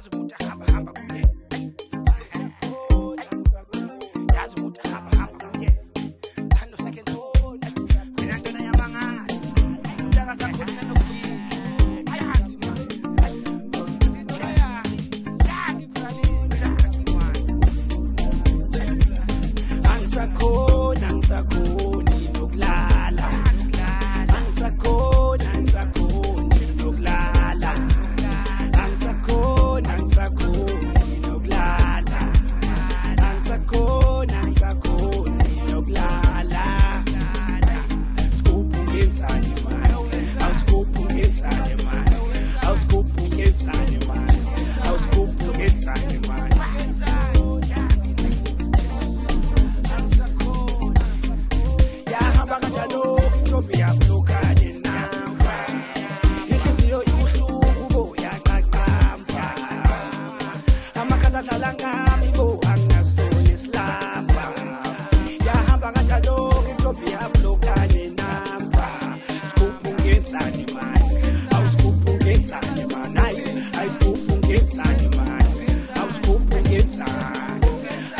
yazi ukuthi hamba kunye yazi ukuthi hamba kunye thando second mina ngena yamangazi untaka sakhona nokuphila angisakhoni nokulala angisakhoni nokulala angisakhoni nokulala angisakhoni nokulala Scoop ngenzani manje awuscoop ngenzani manje awuscoop ngenzani manje awuscoop ngenzani manje Ntombi yablokane namba inhliziyo ibuhlungu bo yaqaqamba amakhaza adlala ngami bo anginasona isilamba yahamba kanjalo intombi yablokane namba Scoop ngenzani manje awuscoop ngenzani manje ayiscoop ngenzani manje awuscoop ngenzani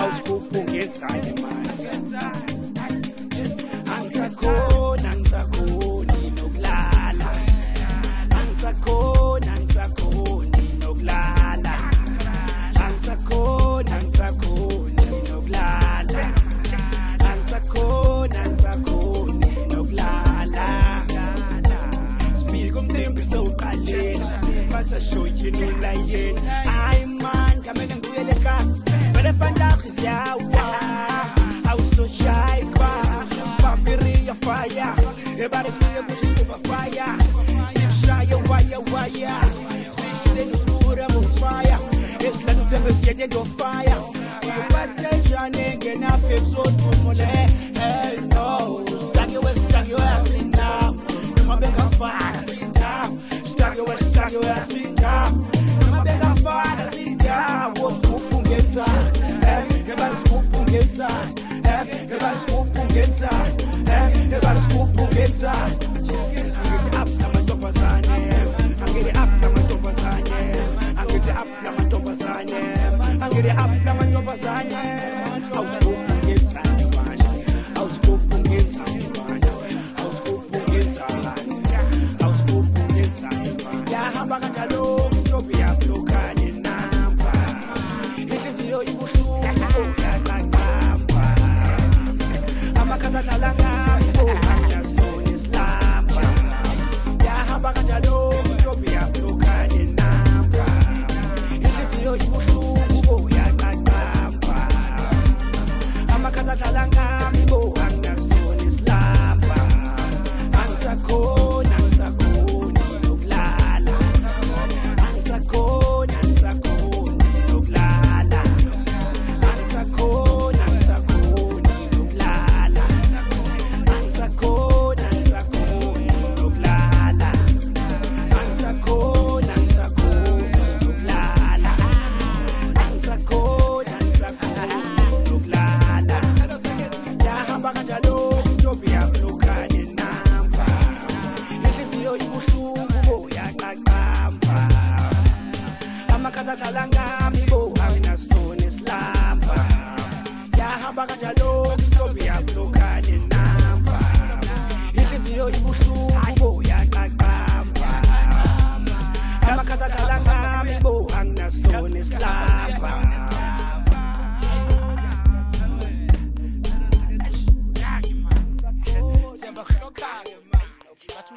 awuscoop ngenzani manje angisakhoni nokulala angisakhoni nokulala angisakhoni nokulala angisakhoni nokulala Speak umthembi sewuqaleni batha shoyini ulayeni hayi man kamele ngibuyele kasi vele fandazi siyawa awusoshayikwa Bambiria fire, everybody's clear pushing to fire. Sleep shy, wire. Fish in the school, I'm on fire. It's like the tempest getting on fire. You attention, again, I feel so too hell no. Stack your ass in now. Come back on fire, sit down. Stack your ass in down. Come back on fire, sit down. What's scoop gets us? Everybody's scoop gets us. Everybody's scoop gets us. Everybody's scoop gets us. I'm get up, I'm a top of I'm get up, I'm a top of I'm get up, I'm a top of I'm get up, I'm a top of I'll scoop gets us, I'll scoop gets us, I'll scoop gets us, I'll scoop gets us. Yeah, I'm back at the loop, to be a bloke in number. It is your emotion, Amakazalanga oh angasona islamba yahamba kanjalo ntombi yablokane namba inhliziyo ibuhlungu bo yaqaqamba amakazalanga bo angasona islamba angisakhoni nokulala angisakhoni nokulala angisakhoni Kalangami bo anginasona isilamba yahamba kanjalo ntombi yablokane namba inhliziyo ibuhlungu bo yaqaqamba amakhaza kalangami bo anginasona isilamba Siyabahlokha-ke manje bathi